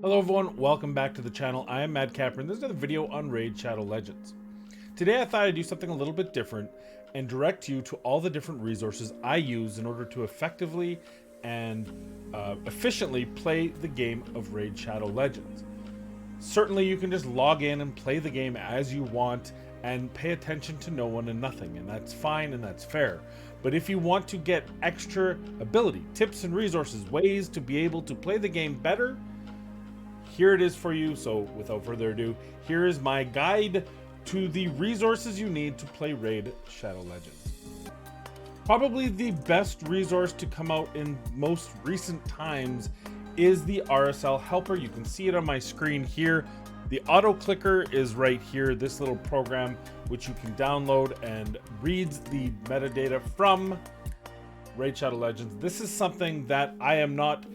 Hello everyone, welcome back to the channel. I am Madcapper and this is another video on Raid Shadow Legends. Today I thought I'd do something a little bit different and direct you to all the different resources I use in order to effectively and efficiently play the game of Raid Shadow Legends. Certainly you can just log in and play the game as you want and pay attention to no one and nothing, and that's fine and that's fair. But if you want to get extra ability, tips and resources, ways to be able to play the game better, here it is for you. So without further ado, here is my guide to the resources you need to play Raid Shadow Legends. Probably the best resource to come out in most recent times is the RSL Helper. You can see it on my screen here. The auto clicker is right here, this little program which you can download and reads the metadata from Raid Shadow Legends. This is something that I am not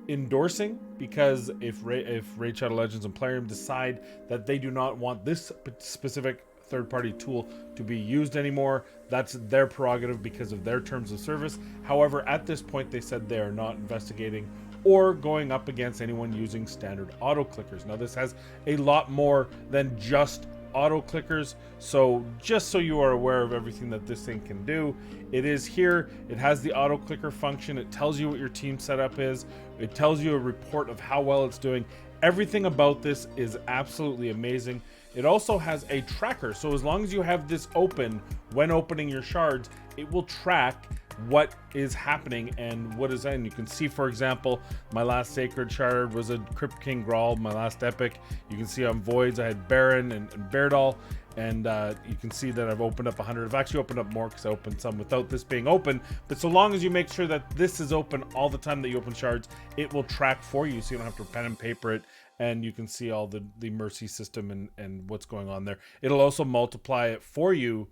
endorsing, because if Raid Shadow Legends and Plarium decide that they do not want this specific third-party tool to be used anymore, that's their prerogative because of their terms of service. However, at this point they said they are not investigating or going up against anyone using standard auto clickers. Now this has a lot more than just auto clickers, so just so you are aware of everything that this thing can do, it is here. It has the auto clicker function. It tells you what your team setup is. It tells you a report of how well it's doing. Everything about this is absolutely amazing. It also has a tracker, so as long as you have this open when opening your shards, it will track what is happening and what is in. You can see, for example, my last sacred shard was a Crypt King Grawl, my last epic. You can see on voids I had Baron and Beardall, and you can see that I've opened up 100. I've actually opened up more because I opened some without this being open, but so long as you make sure that this is open all the time that you open shards, it will track for you, so you don't have to pen and paper it, and you can see all the mercy system and what's going on there. It'll also multiply it for you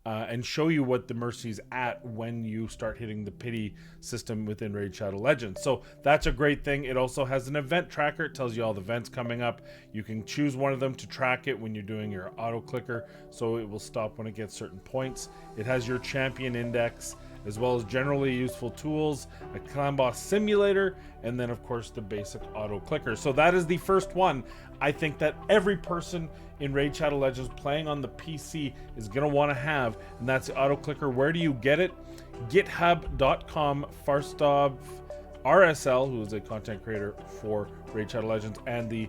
and show you what the mercy's at when you start hitting the pity system within Raid Shadow Legends. So that's a great thing. It also has an event tracker. It tells you all the events coming up. You can choose one of them to track it when you're doing your auto clicker, so it will stop when it gets certain points. It has your champion index, as well as generally useful tools, a clan boss simulator, and then of course the basic auto clicker. So that is the first one I think that every person in Raid Shadow Legends playing on the PC is going to want to have, and that's the auto clicker. Where do you get it? github.com Farstov RSL, who is a content creator for Raid Shadow Legends and the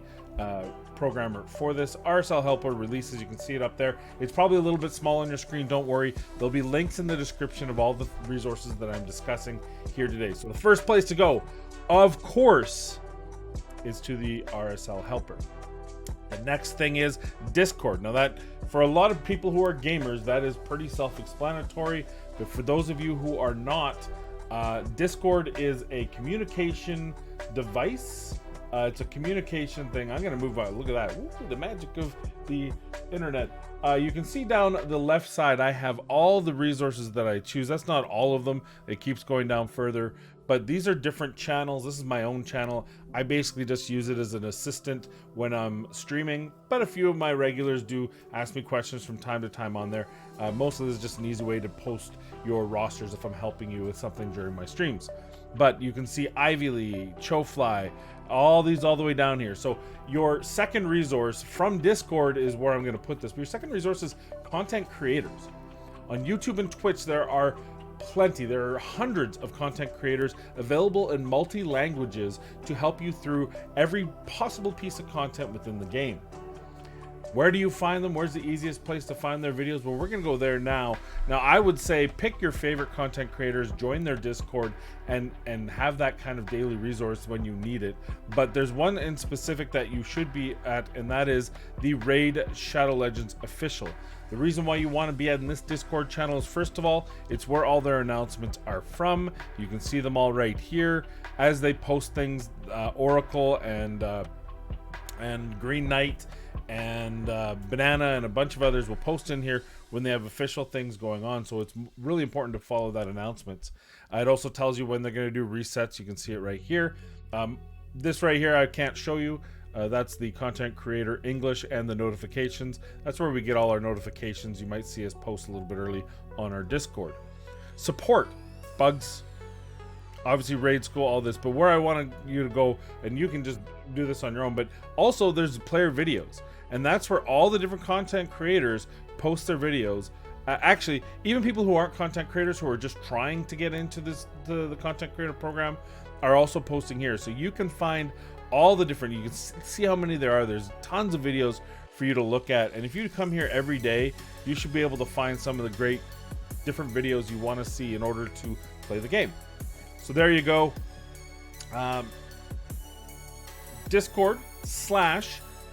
programmer for this. RSL Helper releases, you can see it up there. It's probably a little bit small on your screen, don't worry. There'll be links in the description of all the resources that I'm discussing here today. So the first place to go, of course, is to the RSL Helper. The next thing is Discord. Now that, for a lot of people who are gamers, that is pretty self-explanatory, but for those of you who are not, Discord is a communication device. It's a communication thing. I'm gonna move on. Look at that. Ooh, the magic of the internet. You can see down the left side I have all the resources that I choose. That's not all of them. It keeps going down further, but these are different channels. This is my own channel. I basically just use it as an assistant when I'm streaming, but a few of my regulars do ask me questions from time to time on there. Mostly this is just an easy way to post your rosters if I'm helping you with something during my streams. But you can see Ivy League, Chofly, all these all the way down here. So your second resource from Discord is where I'm going to put this. But your second resource is content creators. On YouTube and Twitch, there are plenty. There are hundreds of content creators available in multi-languages to help you through every possible piece of content within the game. Where do you find them? Where's the easiest place to find their videos? Well, we're gonna go there now. Now, I would say pick your favorite content creators, join their Discord, and have that kind of daily resource when you need it. But there's one in specific that you should be at, and that is the Raid Shadow Legends official. The reason why you want to be in this Discord channel is, first of all, it's where all their announcements are from. You can see them all right here as they post things. Oracle and Green Knight and Banana and a bunch of others will post in here when they have official things going on, so it's really important to follow that announcements. It also tells you when they're going to do resets. You can see it right here. This right here I can't show you. That's the content creator English and the notifications. That's where we get all our notifications. You might see us post a little bit early on our Discord. Support, bugs, obviously raid school, all this, but where I want you to go, and you can just do this on your own, but also there's player videos, and that's where all the different content creators post their videos. Actually, even people who aren't content creators, who are just trying to get into the content creator program, are also posting here. So you can find all the different, you can see how many there are. There's tons of videos for you to look at, and if you come here every day, you should be able to find some of the great different videos you want to see in order to play the game. So there you go. Discord /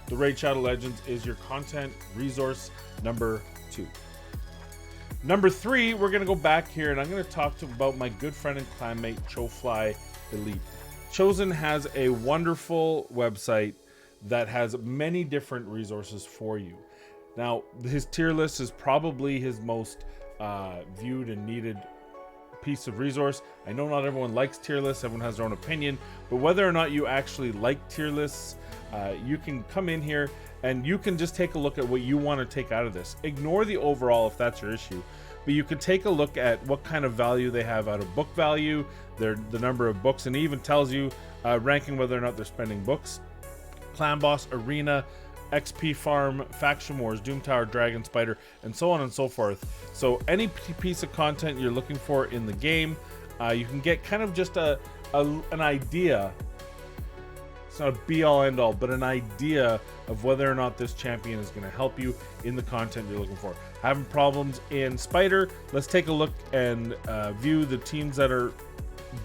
the Raid Shadow Legends is your content resource number 2. Number 3, we're going to go back here, and I'm going to talk about my good friend and clanmate, Chofly Elite. Chosen has a wonderful website that has many different resources for you. Now, his tier list is probably his most viewed and needed piece of resource. I know not everyone likes tier lists, everyone has their own opinion, but whether or not you actually like tier lists, you can come in here and you can just take a look at what you want to take out of this. Ignore the overall if that's your issue, but you could take a look at what kind of value they have out of book value, the number of books, and it even tells you ranking whether or not they're spending books, clan boss, arena, XP farm, faction wars, Doom Tower, Dragon Spider, and so on and so forth. So any piece of content you're looking for in the game, you can get kind of just an idea. It's not a be-all end-all, but an idea of whether or not this champion is going to help you in the content you're looking for. Having problems in Spider? Let's take a look and view the teams that are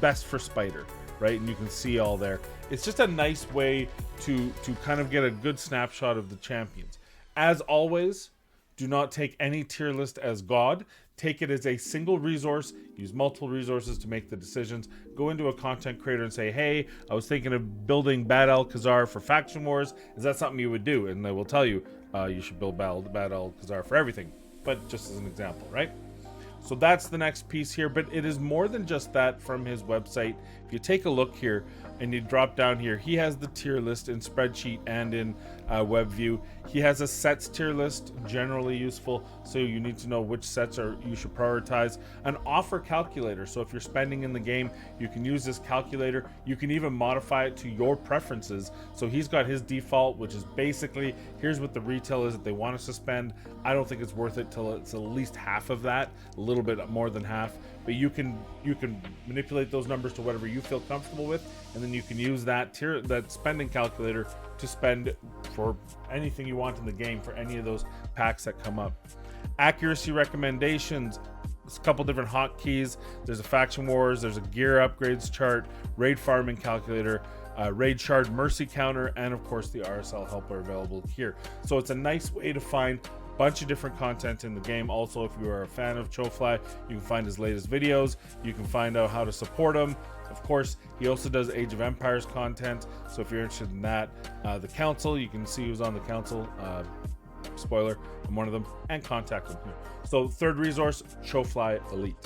best for Spider, right? And you can see all there. It's just a nice way to kind of get a good snapshot of the champions. As always, do not take any tier list as God. Take it as a single resource. Use multiple resources to make the decisions. Go into a content creator and say, hey, I was thinking of building Bad Alcazar for Faction Wars. Is that something you would do? And they will tell you, you should build Bad Alcazar for everything. But just as an example, right? So that's the next piece here, but it is more than just that from his website. If you take a look here and you drop down here, he has the tier list in spreadsheet and in web view. He has a sets tier list, generally useful, so you need to know which sets you should prioritize. An offer calculator, so if you're spending in the game, you can use this calculator. You can even modify it to your preferences. So he's got his default, which is basically, here's what the retail is that they want us to spend. I don't think it's worth it till it's at least half of that, a little bit more than half, but you can manipulate those numbers to whatever you feel comfortable with, and then you can use that spending calculator to spend for anything you want in the game for any of those packs that come up. Accuracy recommendations, a couple different hotkeys. There's a faction wars, there's a gear upgrades chart, raid farming calculator, raid shard mercy counter, and of course the RSL Helper available here. So it's a nice way to find a bunch of different content in the game. Also, if you are a fan of Chofly, you can find his latest videos. You can find out how to support him. Of course, he also does Age of Empires content, so if you're interested in that, the council, you can see who's on the council. Spoiler, I'm one of them, and contact him here. So third resource, Chofly Elite.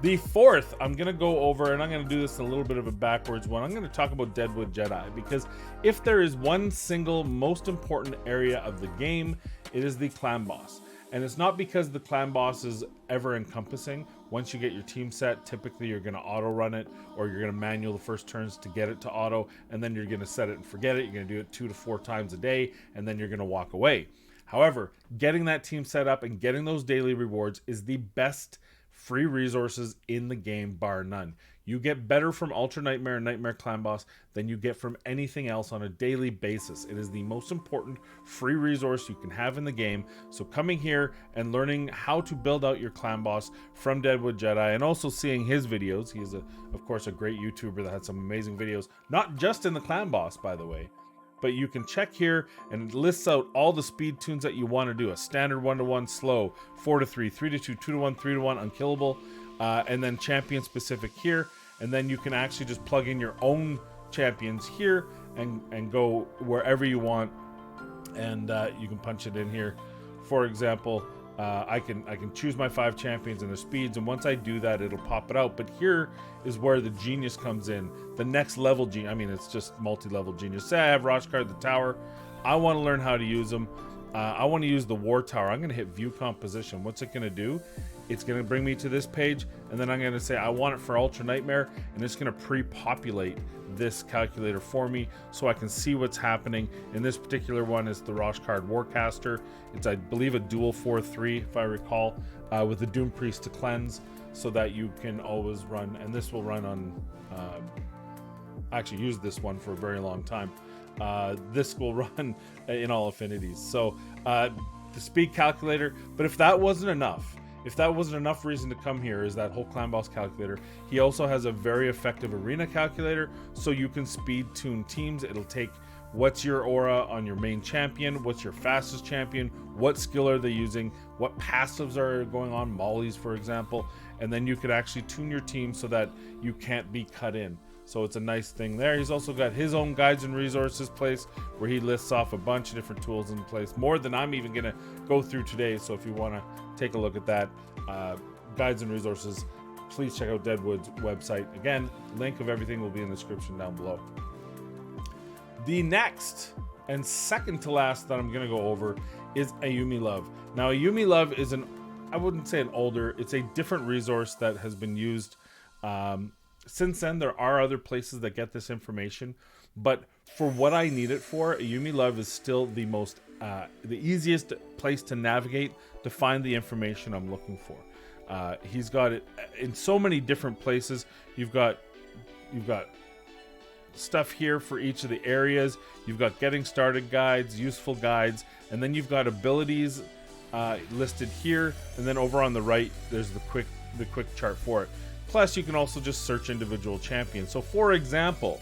The fourth, I'm going to go over, and I'm going to do this in a little bit of a backwards one. I'm going to talk about Deadwood Jedi, because if there is one single most important area of the game, it is the clan boss. And it's not because the clan boss is ever encompassing. Once you get your team set, typically you're going to auto run it, or you're going to manual the first turns to get it to auto, and then you're going to set it and forget it. You're going to do it 2 to 4 times a day, and then you're going to walk away. However, getting that team set up and getting those daily rewards is the best free resources in the game, bar none. You get better from Ultra Nightmare and Nightmare Clan Boss than you get from anything else on a daily basis. It is the most important free resource you can have in the game. So coming here and learning how to build out your clan boss from Deadwood Jedi, and also seeing his videos. He is, of course, a great YouTuber that had some amazing videos, not just in the clan boss, by the way. But you can check here and it lists out all the speed tunes that you want to do. A standard 1-to-1 slow, 4-to-3, 3-to-2, 2-to-1, 3-to-1 unkillable, and then champion specific here. And then you can actually just plug in your own champions here and go wherever you want. And you can punch it in here. For example, I can choose my 5 champions and their speeds, and once I do that, it'll pop it out. But here is where the genius comes in. The next level genius. I mean, it's just multi-level genius. Say I have Roshkar the Tower. I want to learn how to use them. I want to use the war tower. I'm going to hit view composition. What's it going to do? It's going to bring me to this page, and then I'm going to say I want it for Ultra Nightmare, and it's going to pre-populate this calculator for me so I can see what's happening. In this particular one is the Roshkard Warcaster. It's, I believe, a dual 4/3 if I recall, with the Doom Priest to cleanse, so that you can always run, and this will run on I actually used this one for a very long time. This will run in all affinities. So the speed calculator, but if that wasn't enough reason to come here, is that whole clan boss calculator. He also has a very effective arena calculator, so you can speed tune teams. It'll take what's your aura on your main champion, what's your fastest champion, what skill are they using, what passives are going on, mollies for example, and then you could actually tune your team so that you can't be cut in. So it's a nice thing there. He's also got his own guides and resources place where he lists off a bunch of different tools in place, more than I'm even going to go through today. So if you want to take a look at that, guides and resources, please check out Deadwood's website. Again, link of everything will be in the description down below. The next and second to last that I'm going to go over is AyumiLove. Now, AyumiLove is I wouldn't say an older, it's a different resource that has been used since then. There are other places that get this information, but for what I need it for, AyumiLove is still the most, the easiest place to navigate to find the information I'm looking for. He's got it in so many different places. You've got stuff here for each of the areas. You've got getting started guides, useful guides, and then you've got abilities listed here, and then over on the right there's the quick chart for it. Plus, you can also just search individual champions. So, for example,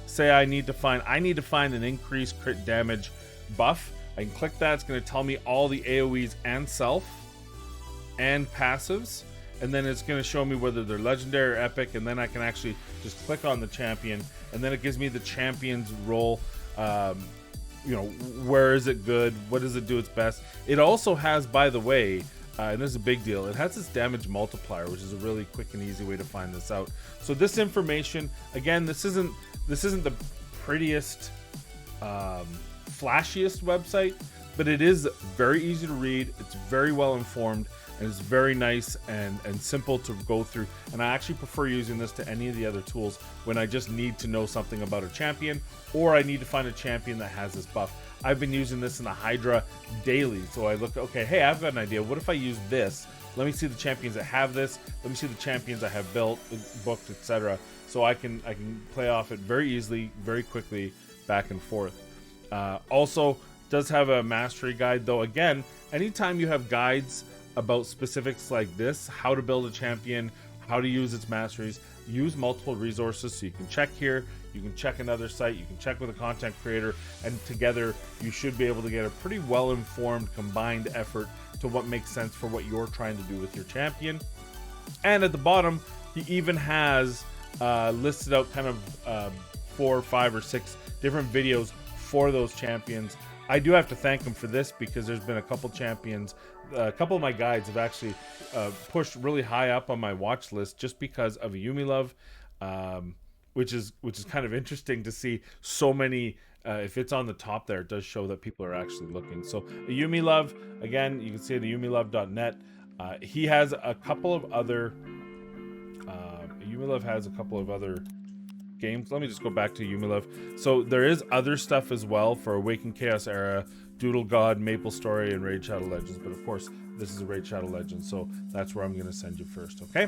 say I need to find an increased crit damage buff. I can click that. It's going to tell me all the AoEs and self and passives, and then it's going to show me whether they're legendary or epic. And then I can actually just click on the champion, and then it gives me the champion's role. You know, where is it good? What does it do its best? It also has, by the way, and this is a big deal, it has this damage multiplier, which is a really quick and easy way to find this out. So this information, again, this isn't the prettiest, flashiest website, but it is very easy to read. It's very well informed, and it's very nice and simple to go through. And I actually prefer using this to any of the other tools when I just need to know something about a champion, or I need to find a champion that has this buff. I've been using this in the Hydra daily. So I look, okay, hey, I've got an idea. What if I use this? Let me see the champions that have this. Let me see the champions I have built, booked, etc. So I can play off it very easily, very quickly, back and forth. Also, does have a mastery guide, though. Again, anytime you have guides about specifics like this, how to build a champion, how to use its masteries, use multiple resources. So you can check here, you can check another site, you can check with a content creator, and together you should be able to get a pretty well-informed combined effort to what makes sense for what you're trying to do with your champion. And at the bottom, he even has listed out kind of 4, 5, or 6 different videos for those champions. I do have to thank him for this, because there's been a couple champions, a couple of my guides have actually pushed really high up on my watch list just because of AyumiLove, which is kind of interesting to see so many. If it's on the top there, it does show that people are actually looking. So AyumiLove, again, you can see at AyumiLove.net. He has a couple of other. AyumiLove has a couple of other games. Let me just go back to AyumiLove. So there is other stuff as well for Awakened Chaos Era, Doodle God, Maple Story, and Raid Shadow Legends. But of course, this is a Raid Shadow Legends, so that's where I'm going to send you first, okay?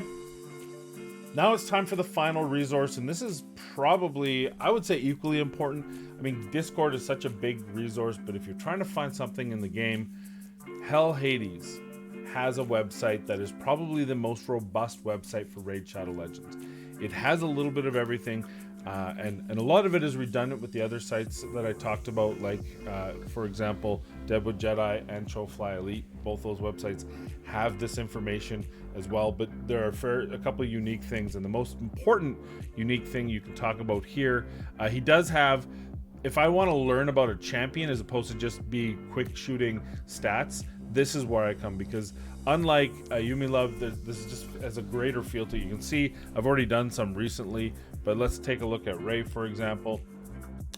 Now it's time for the final resource, and this is probably, I would say, equally important. I mean, Discord is such a big resource, but if you're trying to find something in the game, HellHades has a website that is probably the most robust website for Raid Shadow Legends. It has a little bit of everything, and a lot of it is redundant with the other sites that I talked about, like, for example, Deadwood Jedi and Chofly Elite. Both those websites have this information as well, but there are a couple of unique things, and the most important unique thing you can talk about here, he does have, if I want to learn about a champion as opposed to just be quick shooting stats, this is where I come, because unlike AyumiLove, this is just as a greater feel to it. You can see I've already done some recently, but let's take a look at Ray, for example,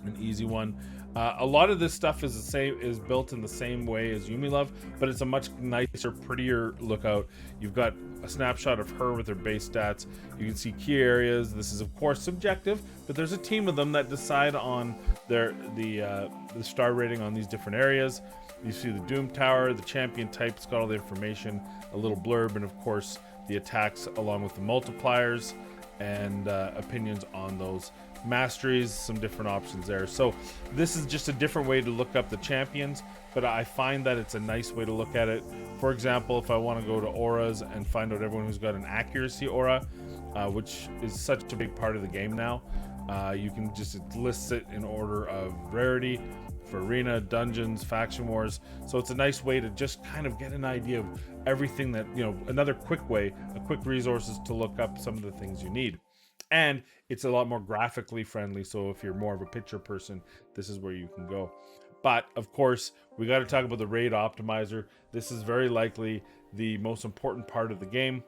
an easy one. A lot of this stuff is built in the same way as AyumiLove, but it's a much nicer, prettier lookout. You've got a snapshot of her with her base stats. You can see key areas. This is of course subjective, but there's a team of them that decide on the star rating on these different areas. You see the Doom Tower, the champion type. It's got all the information, a little blurb, and of course the attacks along with the multipliers and opinions on those masteries, some different options there. So this is just a different way to look up the champions, but I find that it's a nice way to look at it. For example, if I want to go to auras and find out everyone who's got an accuracy aura, which is such a big part of the game now, you can just list it in order of rarity for arena, dungeons, faction wars. So it's a nice way to just kind of get an idea of everything that, you know, another quick way, a quick resources to look up some of the things you need. And it's a lot more graphically friendly, so if you're more of a picture person, this is where you can go. But of course, we got to talk about the raid optimizer. This is very likely the most important part of the game.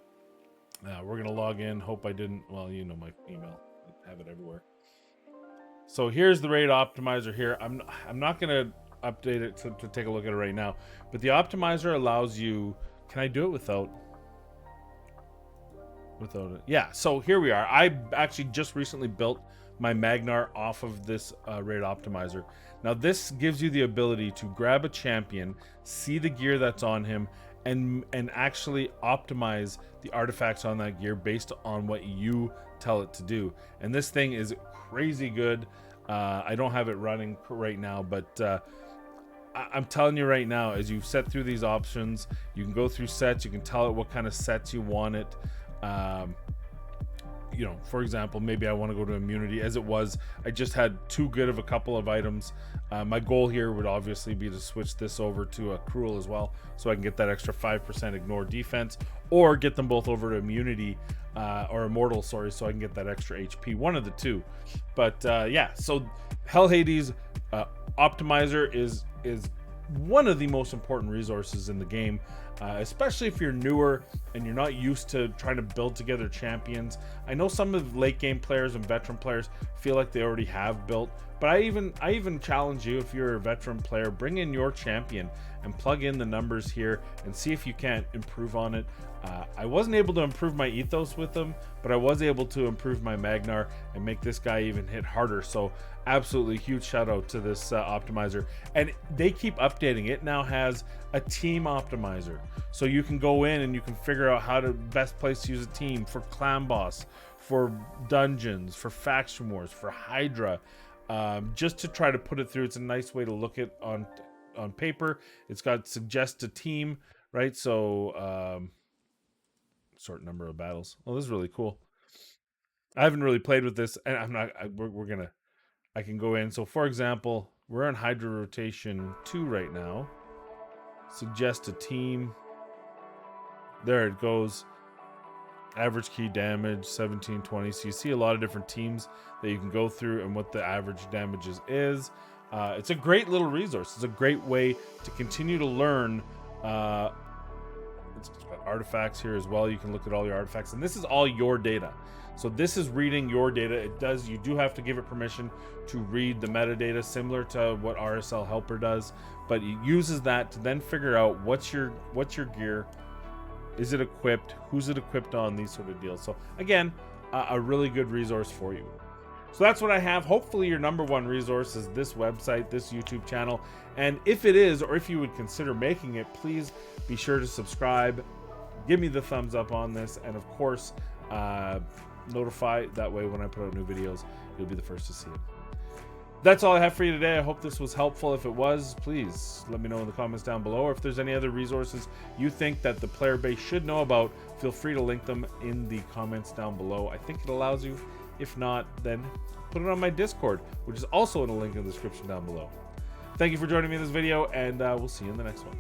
We're gonna log in. Hope I didn't, well, you know my email, I have it everywhere. So here's the raid optimizer here. I'm not gonna update it to take a look at it right now, but the optimizer allows you, can I do it without it? Yeah, so here we are. I actually just recently built my Magnar off of this raid optimizer. Now this gives you the ability to grab a champion, see the gear that's on him, and actually optimize the artifacts on that gear based on what you tell it to do. And this thing is crazy good. I don't have it running right now, but I'm telling you right now, as you set through these options, you can go through sets, you can tell it what kind of sets you want it. You know, for example, maybe I want to go to immunity. As it was, I just had too good of a couple of items. My goal here would obviously be to switch this over to a cruel as well, so I can get that extra 5% ignore defense, or get them both over to immunity or immortal, sorry, so I can get that extra HP, one of the two. But yeah, so HellHades optimizer is one of the most important resources in the game, especially if you're newer and you're not used to trying to build together champions. I know some of the late game players and veteran players feel like they already have built, but I even challenge you, if you're a veteran player, bring in your champion and plug in the numbers here and see if you can't improve on it. I wasn't able to improve my ethos with them, but I was able to improve my Magnar and make this guy even hit harder. So absolutely huge shout out to this optimizer, and they keep updating. It now has a team optimizer, so you can go in and you can figure out how to best place to use a team for clan boss, for dungeons, for faction wars, for Hydra, just to try to put it through. It's a nice way to look at on paper. It's got suggest a team, right? So sort number of battles. Oh, this is really cool. I haven't really played with this, and I'm not. I can go in. So for example, we're on Hydra rotation 2 right now. Suggest a team. There it goes. Average key damage 1720. So you see a lot of different teams that you can go through and what the average damages is. It's a great little resource. It's a great way to continue to learn. It's got artifacts here as well. You can look at all your artifacts, and this is all your data. So this is reading your data. You do have to give it permission to read the metadata, similar to what RSL Helper does, but it uses that to then figure out what's your gear, is it equipped, who's it equipped on, these sort of deals. So again, a really good resource for you. So that's what I have. Hopefully your number one resource is this website, this YouTube channel. And if it is, or if you would consider making it, please be sure to subscribe, give me the thumbs up on this, and of course, notify. That way when I put out new videos, you'll be the first to see it. That's all I have for you today. I hope this was helpful. If it was, please let me know in the comments down below. Or if there's any other resources you think that the player base should know about, feel free to link them in the comments down below. I think it allows you. If not, then put it on my Discord, which is also in a link in the description down below. Thank you for joining me in this video, and we'll see you in the next one.